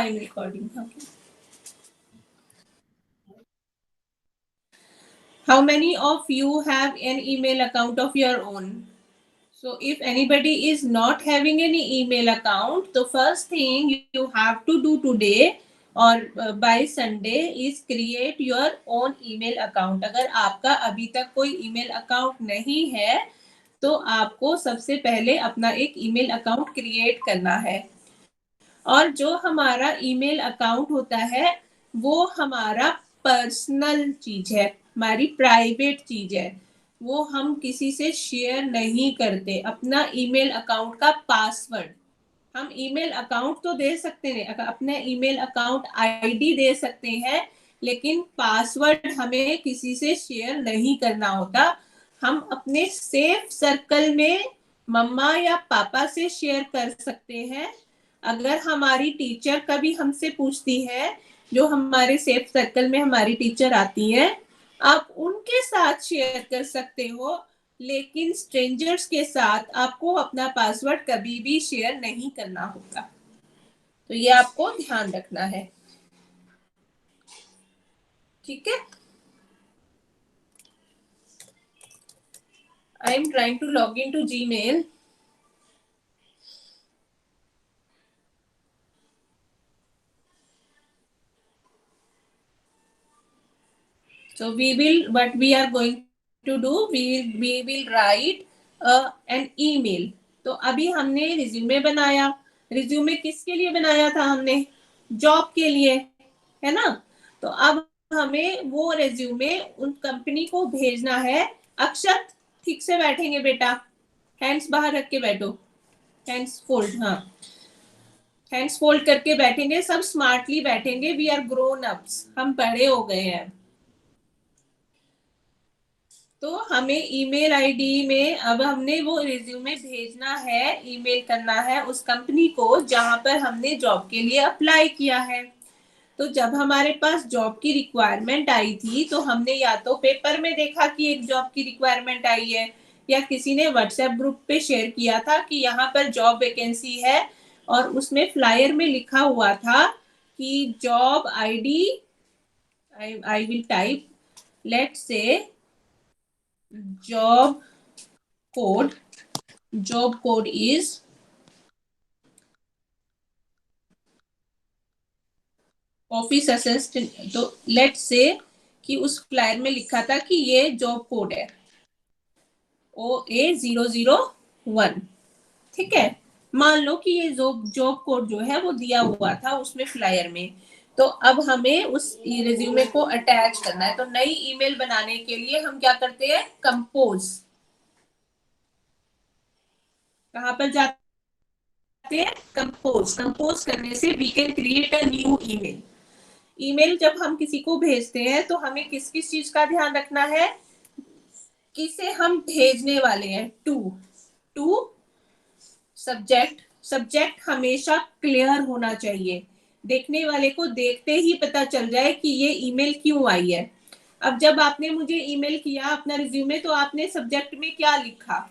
I'm recording. Okay. How many of you have an email account of your own? So if anybody is not having any email account, the first thing you have to do today और by Sunday is create your own email account. अगर आपका अभी तक कोई email account नहीं है तो आपको सबसे पहले अपना एक email account create करना है. और जो हमारा ईमेल अकाउंट होता है वो हमारा पर्सनल चीज है, हमारी प्राइवेट चीज है, वो हम किसी से शेयर नहीं करते. अपना ईमेल अकाउंट का पासवर्ड हम ईमेल अकाउंट तो दे सकते हैं, अपने ईमेल अकाउंट आईडी दे सकते हैं, लेकिन पासवर्ड हमें किसी से शेयर नहीं करना होता. हम अपने सेफ सर्कल में मम्मा या पापा से शेयर कर सकते हैं. अगर हमारी टीचर कभी हमसे पूछती है, जो हमारे सेफ सर्कल में हमारी टीचर आती है, आप उनके साथ शेयर कर सकते हो, लेकिन स्ट्रेंजर्स के साथ आपको अपना पासवर्ड कभी भी शेयर नहीं करना होगा. तो ये आपको ध्यान रखना है, ठीक है. I am trying to log in to Gmail. So what we are going to do, we will write an email. तो अभी हमने रिज्यूमे बनाया. रिज्यूमे किसके लिए बनाया था हमने? जॉब के लिए, है ना. तो अब हमें वो रिज्यूमे उन कंपनी को भेजना है. अक्षत ठीक से बैठेंगे बेटा, हैंड्स बाहर रख के बैठो, हैंड्स फोल्ड. हाँ, हैंड्स फोल्ड करके बैठेंगे, सब स्मार्टली बैठेंगे. वी आर ग्रोन अप्स, हम बड़े हो गए हैं. तो हमें ईमेल आईडी में अब हमने वो रिज्यूमे भेजना है, ईमेल करना है उस कंपनी को जहां पर हमने जॉब के लिए अप्लाई किया है. तो जब हमारे पास जॉब की रिक्वायरमेंट आई थी तो हमने या तो पेपर में देखा कि एक जॉब की रिक्वायरमेंट आई है, या किसी ने व्हाट्सएप ग्रुप पे शेयर किया था कि यहाँ पर जॉब वैकेंसी है, और उसमें फ्लायर में लिखा हुआ था कि job ID, I will type, let's say job code is office assistant. तो लेट्स से कि उस फ्लायर में लिखा था कि ये जॉब कोड है OA001, ठीक है. मान लो कि ये जॉब कोड जो है वो दिया हुआ था उसमें फ्लायर में. तो अब हमें उस रिज्यूमे को अटैच करना है. तो नई ईमेल बनाने के लिए हम क्या करते हैं? कंपोज. कहां पर जाते हैं? कंपोज करने से we can create a new email. Email जब हम किसी को भेजते हैं तो हमें किस किस चीज का ध्यान रखना है? किसे हम भेजने वाले हैं. टू सब्जेक्ट हमेशा क्लियर होना चाहिए. देखने वाले को देखते ही पता चल जाए कि ये ईमेल क्यों आई है. अब जब आपने मुझे ईमेल किया अपना रिज्यूमे, तो आपने सब्जेक्ट में क्या लिखा?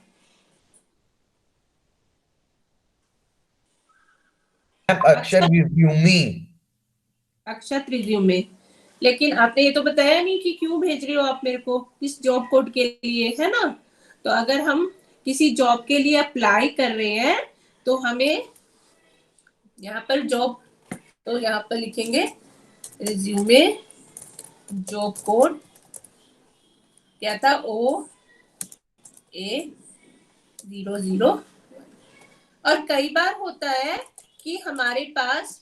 अक्षर रिज्यूमे. अक्षत रिज्यूमे. लेकिन आपने ये तो बताया नहीं कि क्यों भेज रहे हो आप मेरे को, किस जॉब कोड के लिए, है ना. तो अगर हम किसी जॉब के लिए अप्लाई कर रहे हैं तो हमें यहाँ पर जॉब, तो यहाँ पर लिखेंगे रिज्यूमे जॉब कोड क्या था? OA001. और कई बार होता है कि हमारे पास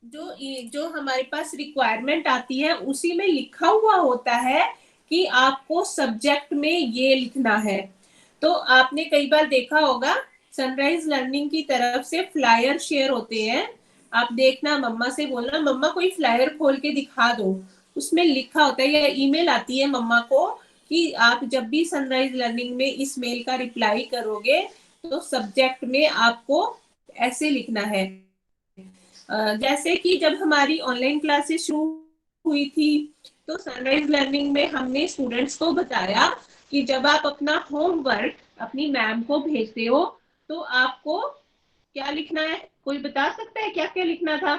जो हमारे पास रिक्वायरमेंट आती है उसी में लिखा हुआ होता है कि आपको सब्जेक्ट में ये लिखना है. तो आपने कई बार देखा होगा सनराइज लर्निंग की तरफ से फ्लायर शेयर होते हैं. आप देखना, मम्मा से बोलना मम्मा कोई फ्लायर खोल के दिखा दो. उसमें लिखा होता है, या ईमेल आती है मम्मा को कि आप जब भी सनराइज लर्निंग में इस मेल का रिप्लाई करोगे तो सब्जेक्ट में आपको ऐसे लिखना है. जैसे कि जब हमारी ऑनलाइन क्लासेस शुरू हुई थी तो सनराइज लर्निंग में हमने स्टूडेंट्स को बताया कि जब आप अपना होमवर्क अपनी मैम को भेजते हो तो आपको क्या लिखना है? कोई बता सकता है क्या क्या लिखना था?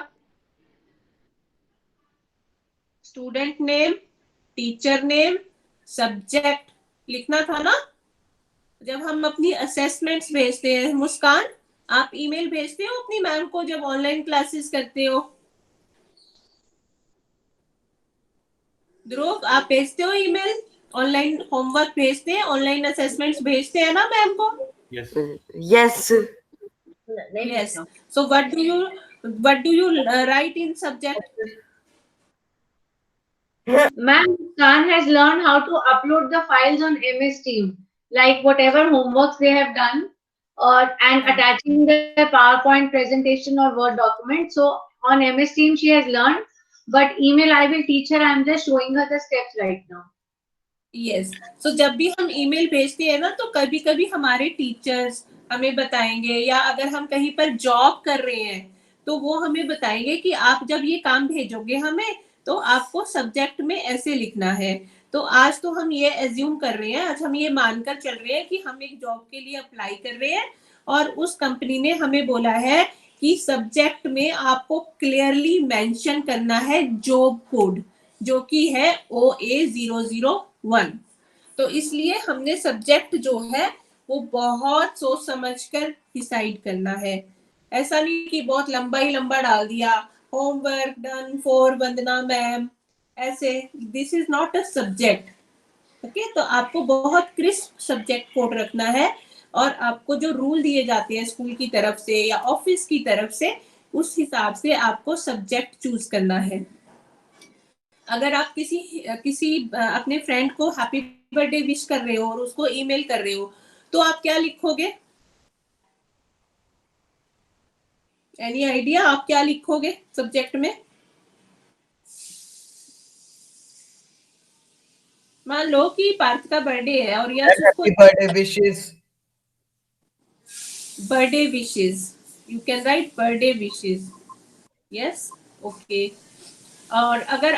Student name, teacher name, subject लिखना था ना? जब हम अपनी असेसमेंट्स भेजते हैं, मुस्कान आप ईमेल भेजते हो अपनी मैम को जब ऑनलाइन क्लासेस करते हो? ध्रुव आप भेजते हो ईमेल? ऑनलाइन होमवर्क भेजते हैं, ऑनलाइन असेसमेंट्स भेजते हैं ना मैम को? Yes. Yes. Yes. So what do you write in subject? Ma'am, Khan has learned how to upload the files on MS Team, like whatever homeworks they have done, or and attaching the PowerPoint presentation or Word document. So on MS Team she has learned, but email I will teach her. I'm just showing her the steps right now. Yes so जब भी हम email भेजते हैं ना, तो कभी कभी हमारे टीचर्स हमें बताएंगे, या अगर हम कहीं पर जॉब कर रहे हैं तो वो हमें बताएंगे कि आप जब ये काम भेजोगे हमें, तो आपको सब्जेक्ट में ऐसे लिखना है। तो आज तो हम ये एज्यूम कर रहे हैं, आज हम ये मानकर चल रहे हैं कि हम एक जॉब के लिए अप्लाई कर रहे हैं और उस कंपनी ने हमें बोला है कि सब्जेक्ट में आपको क्लियरली मेंशन करना है जॉब कोड, जो कि है OA001। तो इसलिए हमने सब्जेक्ट जो है वो बहुत सोच समझकर डिसाइड करना है। ऐसा नहीं कि बहुत लंबा ही लंबा डाल दिया, homework done for Vandana ma'am, ऐसे। This is not a subject. Okay, तो आपको बहुत क्रिस्प सब्जेक्ट कोड रखना है, और आपको जो रूल दिए जाते हैं स्कूल की तरफ से या ऑफिस की तरफ से, उस हिसाब से आपको सब्जेक्ट चूज करना है। अगर आप किसी अपने फ्रेंड को हैप्पी बर्थडे विश कर रहे हो और उसको ईमेल कर रहे हो, तो आप क्या लिखोगे? एनी आइडिया आप क्या लिखोगे सब्जेक्ट में? मान लो कि पार्थ का बर्थडे है और यश उसको Happy birthday wishes. Birthday wishes, you can write birthday wishes. Yes, okay. और अगर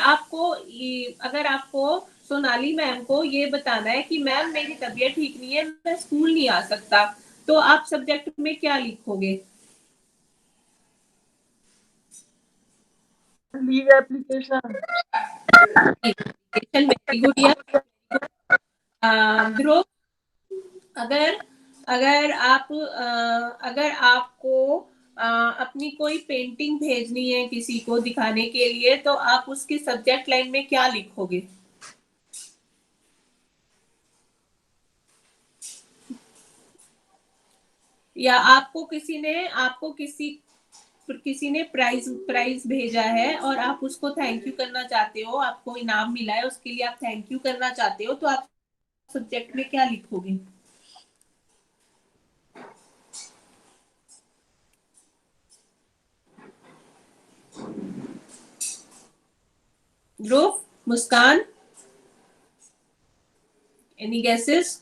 आपको सोनाली मैम को ये बताना है कि मैम मेरी तबीयत ठीक नहीं है, मैं स्कूल नहीं आ सकता, तो आप सब्जेक्ट में क्या लिखोगे? Leave application. वेरी गुड यार। ध्रुव, अगर अगर आप अगर आपको अपनी कोई पेंटिंग भेजनी है किसी को दिखाने के लिए, तो आप उसकी सब्जेक्ट लाइन में क्या लिखोगे? या आपको किसी ने प्राइज भेजा है और आप उसको थैंक यू करना चाहते हो, आपको इनाम मिला है, उसके लिए आप थैंक यू करना चाहते हो, तो आप सब्जेक्ट में क्या लिखोगे? ध्रुव, मुस्कान, एनी गेसेस?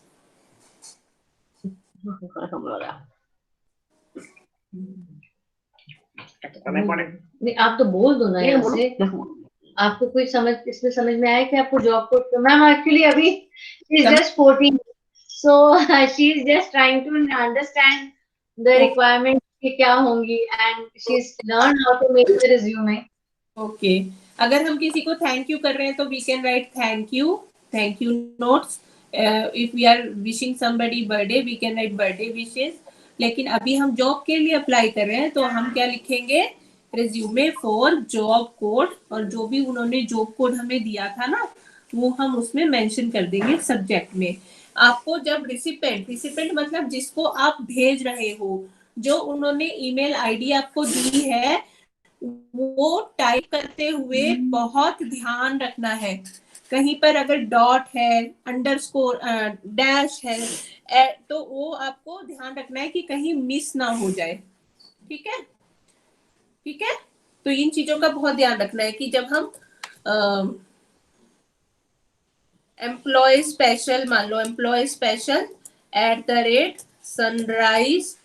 नहीं, आप तो बोल दो ना यहाँ से। आपको कोई इसमें समझ में आया कि आपको जॉब कोड? मैम एक्चुअली अभी she is just 14, so she is just trying to understand the requirement कि क्या होंगी, and she is learn how to make the resume. Okay, अगर हम किसी को थैंक यू कर रहे हैं तो we can write thank you notes. If we are wishing somebody birthday, we can write birthday wishes. लेकिन अभी हम जॉब के लिए अप्लाई कर रहे हैं, तो हम क्या लिखेंगे? रिज्यूमे फॉर जॉब कोड, और जो भी उन्होंने जॉब कोड हमें दिया था ना, वो हम उसमें मेंशन कर देंगे सब्जेक्ट में। आपको जब रिसिपेंट मतलब जिसको आप भेज रहे हो, जो उन्होंने ईमेल आईडी आपको दी है, वो टाइप करते हुए बहुत ध्यान रखना है। कहीं पर अगर डॉट है, अंडरस्कोर, डैश है, तो वो आपको ध्यान रखना है कि कहीं मिस ना हो जाए। ठीक है, ठीक है। तो इन चीजों का बहुत ध्यान रखना है कि जब हम एम्प्लॉय स्पेशल, मान लो एम्प्लॉय स्पेशल @sunrise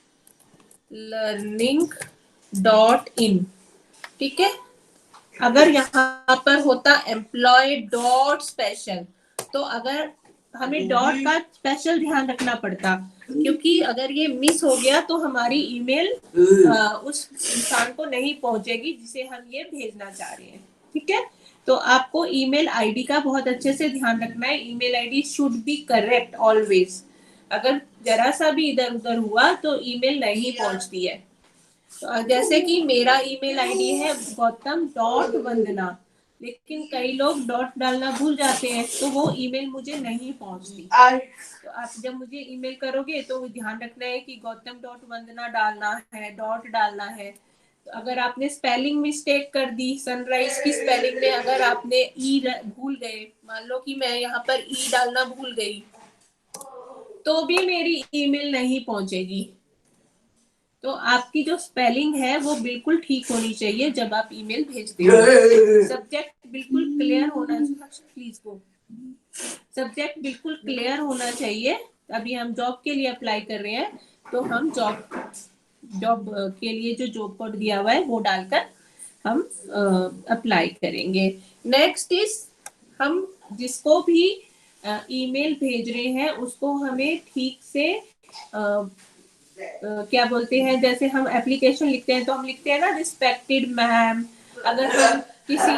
learning.in, ठीक है। अगर यहाँ पर होता एम्प्लॉय डॉट स्पेशल, तो अगर हमें डॉट का स्पेशल ध्यान रखना पड़ता, क्योंकि अगर ये मिस हो गया तो हमारी ईमेल उस इंसान को नहीं पहुंचेगी जिसे हम ये भेजना चाह रहे हैं। ठीक है, तो आपको ईमेल आईडी का बहुत अच्छे से ध्यान रखना है। Email ID should be correct always. अगर जरा सा भी इधर उधर हुआ तो ईमेल नहीं पहुंचती है। तो जैसे कि मेरा ईमेल आईडी है gautam.vandana, लेकिन कई लोग डॉट डालना भूल जाते हैं तो वो ईमेल मुझे नहीं पहुंचती। तो आप जब मुझे ईमेल करोगे तो ध्यान रखना है कि gautam.vandana डालना है, डॉट डालना है। तो अगर आपने स्पेलिंग मिस्टेक कर दी, सनराइज की स्पेलिंग में अगर आपने ई भूल गए, मान लो कि मैं यहाँ पर ई डालना भूल गई, तो भी मेरी ईमेल नहीं पहुंचेगी। तो आपकी जो स्पेलिंग है वो बिल्कुल ठीक होनी चाहिए जब आप ईमेल भेजते हो। सब्जेक्ट बिल्कुल क्लियर होना चाहिए, प्लीज गो। सब्जेक्ट बिल्कुल क्लियर होना चाहिए। अभी हम जॉब के लिए अप्लाई कर रहे हैं, तो हम जॉब के लिए जो जॉब कोड दिया हुआ है वो डालकर हम अप्लाई करेंगे। नेक्स्ट इज, हम जिसको भी ईमेल भेज रहे हैं उसको हमें ठीक से क्या बोलते हैं, जैसे हम एप्लीकेशन लिखते हैं तो हम लिखते हैं ना रिस्पेक्टेड मैम। अगर हम किसी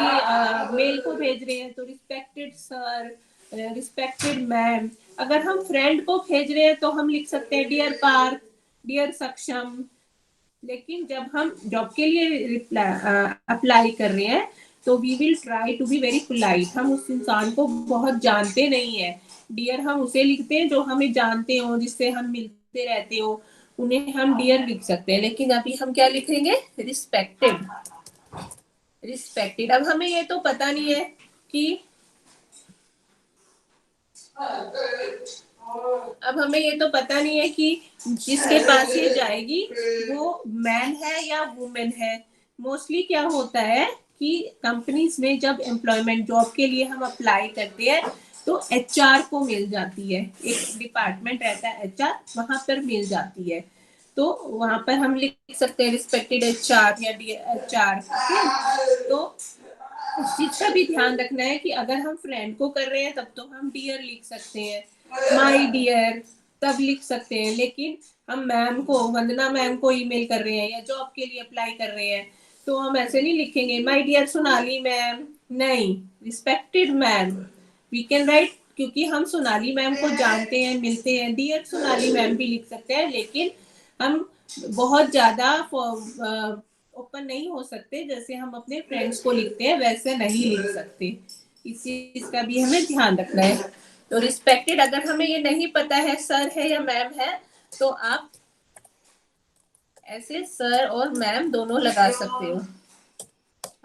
मेल को भेज रहे हैं तो रिस्पेक्टेड सर, रिस्पेक्टेड मैम। अगर हम फ्रेंड को भेज रहे हैं तो हम लिख सकते हैं डियर पार्थ, डियर सक्षम। लेकिन जब हम जॉब के लिए अप्लाई कर रहे हैं तो we will try to be very polite. हम उस इंसान को बहुत जानते नहीं है, डियर हम उसे लिखते हैं जो हमें जानते हो, जिससे हम मिलते रहते हो, उन्हें हम डियर लिख सकते हैं। लेकिन अभी हम क्या लिखेंगे, रिस्पेक्टेड। रिस्पेक्टेड। अब हमें ये तो पता नहीं है कि जिसके पास ये जाएगी वो मैन है या वुमेन है। मोस्टली क्या होता है कि कंपनीज में जब एम्प्लॉयमेंट जॉब के लिए हम अप्लाई करते हैं तो एचआर को मिल जाती है, एक डिपार्टमेंट रहता है एचआर, वहां पर मिल जाती है। तो वहां पर हम लिख सकते हैं रिस्पेक्टेड एचआर या एचआर। तो उस चीज का भी ध्यान रखना है कि अगर हम फ्रेंड को कर रहे हैं तब तो हम डियर लिख सकते हैं, माय डियर तब लिख सकते हैं। लेकिन हम मैम को, वंदना मैम को ईमेल कर रहे हैं या जॉब के लिए अप्लाई कर रहे हैं तो हम ऐसे नहीं लिखेंगे माय डियर सोनाली मैम, नहीं, respected ma'am we can write. क्योंकि हम सोनाली मैम को जानते हैं, मिलते हैं, डियर सोनाली मैम भी लिख सकते हैं। लेकिन हम बहुत ज्यादा ओपन नहीं हो सकते, जैसे हम अपने फ्रेंड्स को लिखते हैं वैसे नहीं लिख सकते। इस चीज का भी हमें ध्यान रखना है। तो रिस्पेक्टेड अगर हमें ये नहीं पता है सर है या मैम है तो आप ऐसे सर और मैम दोनों लगा सकते हो।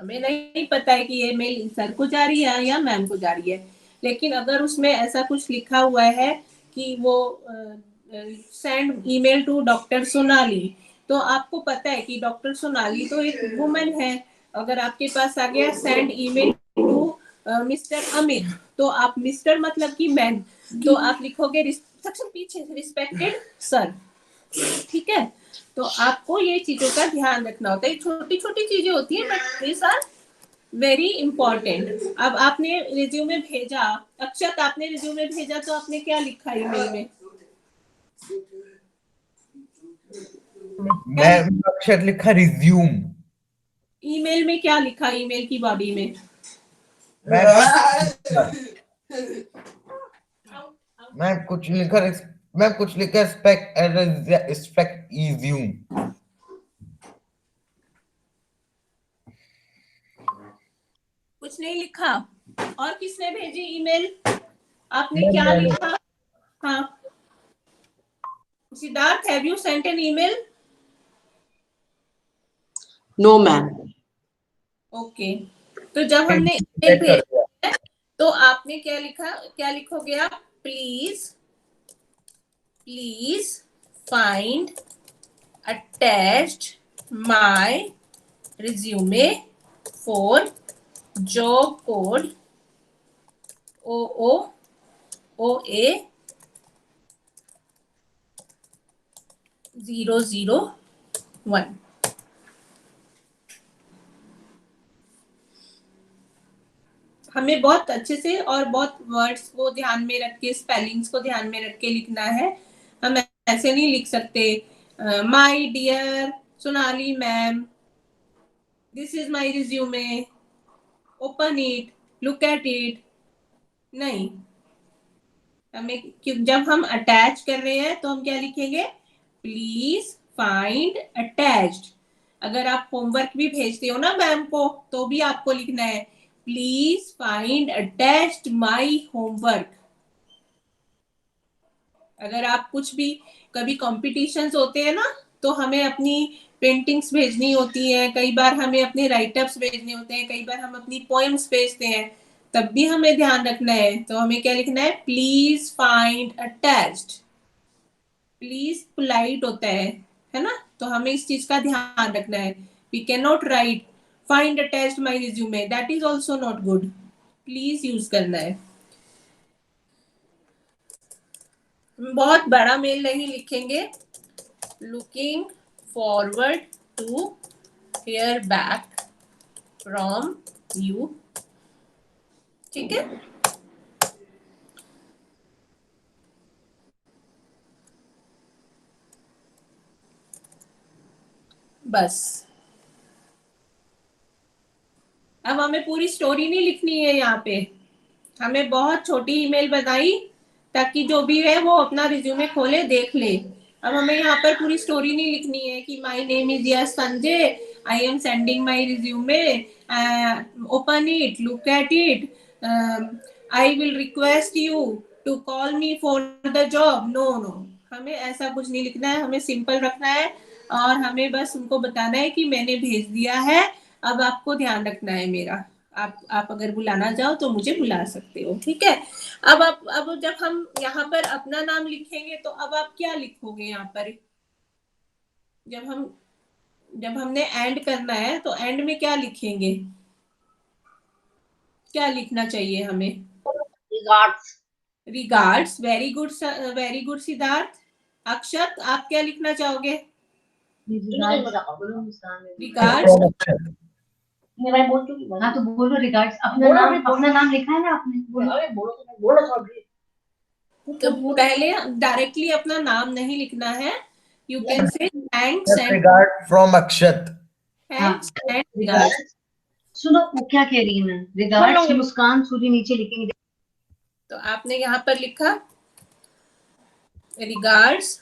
हमें नहीं पता है कि ये मेल सर को जा रही है या मैम को जा रही है, लेकिन अगर उसमें ऐसा कुछ लिखा हुआ है कि वो send email to doctor Sonali, तो आपको पता है कि डॉक्टर सोनाली तो एक वुमन है। अगर आपके पास आ गया send email to mister Amit, तो आप मिस्टर मतलब कि मैन, तो आप लिखोगे सेक्शन पीछे रिस्पेक्टेड सर। ठीक है, तो आपको ये चीजों का ध्यान रखना होता है। छोटी छोटी चीजें होती है but this are very important. अब आपने रिज्यूमे भेजा, अक्षत आपने रिज्यूमे भेजा तो आपने क्या लिखा ईमेल में? मैं अक्षर लिखा रिज्यूम। ईमेल में क्या लिखा, ईमेल की बॉडी में? मैं कुछ लिखा, मैं कुछ लिखा स्पेक्ट रिज्यूम। कुछ नहीं लिखा। और किसने भेजी ईमेल? आपने क्या लिखा? हाँ, Siddharth, have you sent an email? No, ma'am. Okay, तो जब हमने ईमेल भेजा है तो आपने क्या लिखा, क्या लिखोगे आप? Please find attached my resume for job code OOOA 001। हमें बहुत अच्छे से और बहुत वर्ड्स को ध्यान में रख के, स्पेलिंग्स को ध्यान में रख के लिखना है। हम ऐसे नहीं लिख सकते my dear Sonali ma'am, this is my resume, open it, look at it. नहीं, हमें जब हम अटैच कर रहे हैं तो हम क्या लिखेंगे, प्लीज फाइंड अटैच्ड। अगर आप होमवर्क भी भेजते हो ना मैम को, तो भी आपको लिखना है please find attached my homework. अगर आप कुछ भी, कभी कॉम्पिटिशन्स होते हैं ना, तो हमें अपनी पेंटिंग्स भेजनी होती है, कई बार हमें अपने राइटअप्स भेजने होते हैं, कई बार हम अपनी पोएम्स भेजते हैं, तब भी हमें ध्यान रखना है। तो हमें क्या लिखना है, please find attached. Please polite होता है ना, तो हमें इस चीज का ध्यान रखना है। We can not write find attached my resume, that is also not good. Please use करना है। बहुत बड़ा मेल नहीं लिखेंगे, looking forward to hear back from you, ठीक है। बस अब हमें पूरी स्टोरी नहीं लिखनी है यहाँ पे, हमें बहुत छोटी ईमेल बनाई ताकि जो भी है वो अपना रिज्यूमे खोले देख ले। अब हमें यहाँ पर पूरी स्टोरी नहीं लिखनी है कि my name is yes Sanjay, I am sending my resume, open it, look at it, I will request you to call me for the job. No no, हमें ऐसा कुछ नहीं लिखना है, हमें सिंपल रखना है और हमें बस उनको बताना है कि मैंने भेज दिया है, अब आपको ध्यान रखना है मेरा। आप अगर बुलाना चाहो तो मुझे बुला सकते हो, ठीक है। अब जब हम यहाँ पर अपना नाम लिखेंगे तो अब आप क्या लिखोगे यहाँ पर, जब हमने एंड करना है तो एंड में क्या लिखेंगे, क्या लिखना चाहिए हमें, Regards. Regards. Very good Siddharth. Akshat, आप क्या लिखना चाहोगे, नहीं पता, बोलो मुस्कान। रिगार्ड्स। मैं बोल चुकी हूँ। हाँ तो बोलो रिगार्ड्स। अपना नाम लिखा है ना आपने, बोलो। अरे बोलो तो मैं बोला था अभी। तो पहले डायरेक्टली अपना नाम नहीं लिखना है, you can say thanks and, regard from Akshat. Thanks and regards. Regards. सुनो वो क्या कह रही है मैं, रिगार्ड्स मुस्कान सूरी नीचे लिखेंगे। तो आपने यहाँ पर लिखा रिगार्ड्स,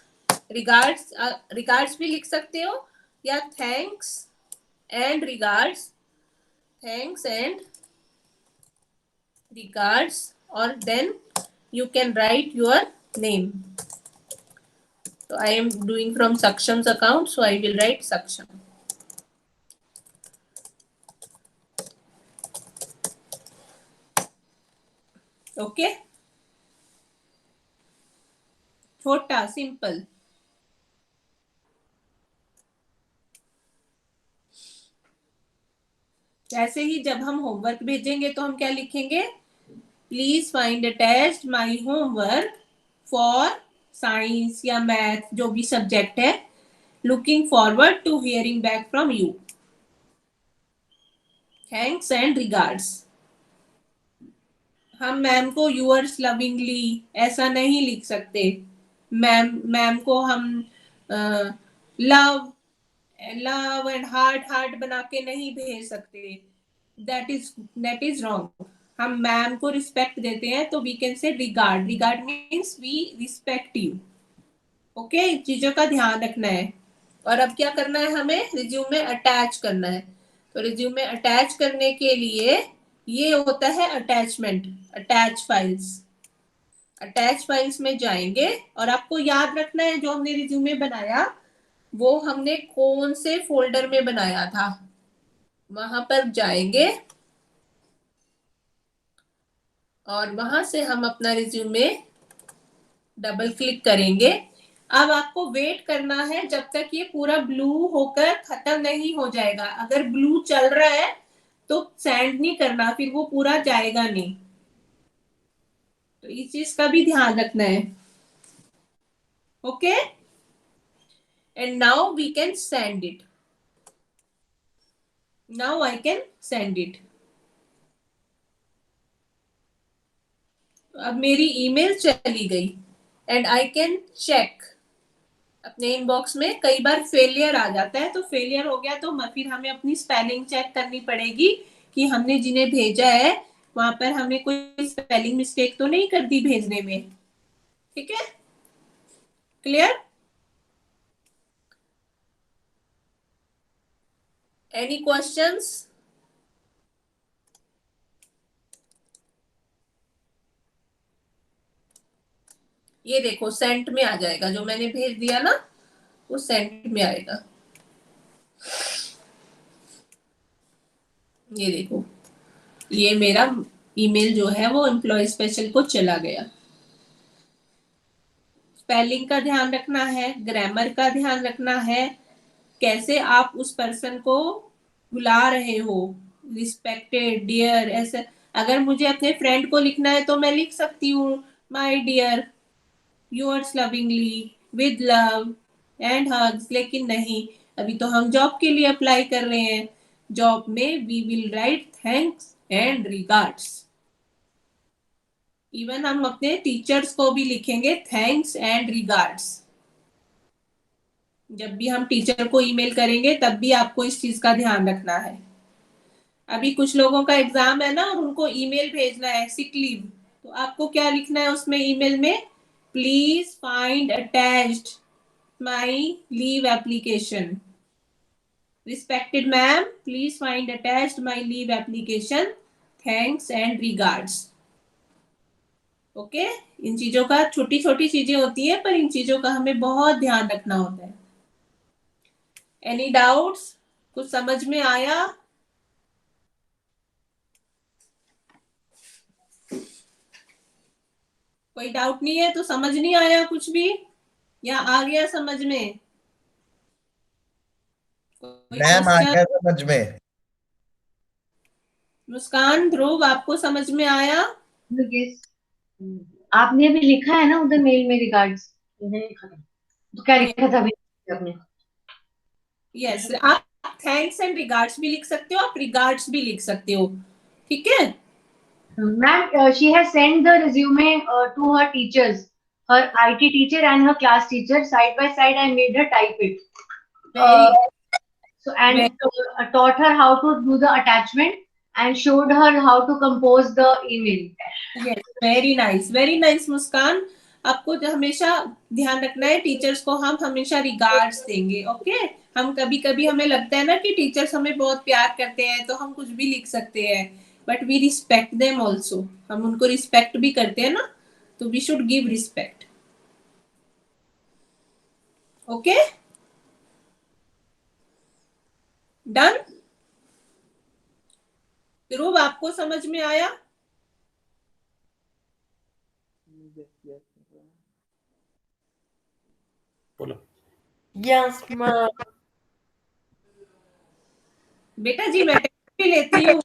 रिगार्ड्स भी लिख सकते हो, या thanks and regards, thanks and regards, और then you can write your name. So I am doing from Saksham's account, so I will write Saksham. Okay, छोटा सिंपल। ऐसे ही जब हम होमवर्क भेजेंगे तो हम क्या लिखेंगे, please find attached my homework for science या मैथ, जो भी सब्जेक्ट है, looking forward to hearing back from you, thanks and regards. हम मैम को यूअर्स लविंगली ऐसा नहीं लिख सकते, मैम को हम love love and heart heart बना के नहीं भेज सकते, दैट इज रॉन्ग। हम मैम को रिस्पेक्ट देते हैं तो we can say regard, regard means we respect you. Okay, चीजों का ध्यान रखना है। और अब क्या करना है, हमें रिज्यूम में अटैच करना है। तो रिज्यूम में अटैच करने के लिए ये होता है attachment, attach files. Attach files में जाएंगे और आपको याद रखना है जो हमने रिज्यूमे बनाया वो हमने कौन से फोल्डर में बनाया था, वहां पर जाएंगे और वहां से हम अपना रिज्यूमे डबल क्लिक करेंगे। अब आपको वेट करना है जब तक ये पूरा ब्लू होकर खत्म नहीं हो जाएगा। अगर ब्लू चल रहा है तो सेंड नहीं करना, फिर वो पूरा जाएगा नहीं। तो इस चीज का भी ध्यान रखना है। Okay, and now we can send it. Now I can send it. अब मेरी ईमेल चली गई एंड आई कैन चेक अपने इनबॉक्स में। कई बार फेलियर आ जाता है, तो फेलियर हो गया तो फिर हमें अपनी स्पेलिंग चेक करनी पड़ेगी कि हमने जिन्हें भेजा है वहां पर हमें कोई स्पेलिंग मिस्टेक तो नहीं कर दी भेजने में। ठीक है, क्लियर? Any questions? ये देखो सेंट में आ जाएगा, जो मैंने भेज दिया ना वो सेंट में आएगा। ये देखो, ये मेरा ईमेल जो है वो एम्प्लॉय स्पेशल को चला गया। स्पेलिंग का ध्यान रखना है, ग्रामर का ध्यान रखना है, कैसे आप उस पर्सन को बुला रहे हो, रिस्पेक्टेड, डियर, ऐसे। अगर मुझे अपने फ्रेंड को लिखना है तो मैं लिख सकती हूँ my dear, yours lovingly, with love and hugs, लेकिन नहीं, अभी तो हम जॉब के लिए अप्लाई कर रहे हैं। जॉब में we will write thanks and regards. Even हम अपने टीचर्स को भी लिखेंगे थैंक्स एंड रिगार्ड्स। जब भी हम टीचर को ईमेल करेंगे तब भी आपको इस चीज का ध्यान रखना है। अभी कुछ लोगों का एग्जाम है ना और उनको ईमेल भेजना है सिक लीव, तो आपको क्या लिखना है उसमें ईमेल में? Please find attached my leave application. Respected ma'am, please find attached my leave application, thanks and regards. Okay, इन चीजों का, छोटी छोटी चीजें होती है पर इन चीजों का हमें बहुत ध्यान रखना होता है। Any doubts? कुछ समझ में आया? कोई डाउट नहीं है तो समझ नहीं आया कुछ भी, या आ गया समझ में? कोई मैम आ क्वेश्चन? गया समझ में। मुस्कान, ध्रुव, आपको समझ में आया? Yes. आपने अभी लिखा है ना उधर मेल में रिगार्ड्स, तो क्या लिखा था अभी आपने? यस, आप थैंक्स एंड रिगार्ड्स भी लिख सकते हो, आप रिगार्ड्स भी लिख सकते हो। ठीक है, Ma'am, she has sent the resume to her teachers, her IT teacher and her class teacher. Side by side, I made her type it. Very So and taught her how to do the attachment and showed her how to compose the email. Yes, very nice, very nice Muskan. आपको जो हमेशा ध्यान रखना है, teachers को हम हमेशा regards देंगे। ओके, हम कभी कभी हमें लगता है ना कि टीचर्स हमें बहुत प्यार करते हैं तो हम कुछ भी लिख सकते हैं, but we respect them also. हम उनको रिस्पेक्ट भी करते हैं ना, तो we should give respect. Okay, done? Dhruv, आपको समझ में आया? Yes, ma'am. बेटा जी मैं टेस्ट भी लेती हूँ।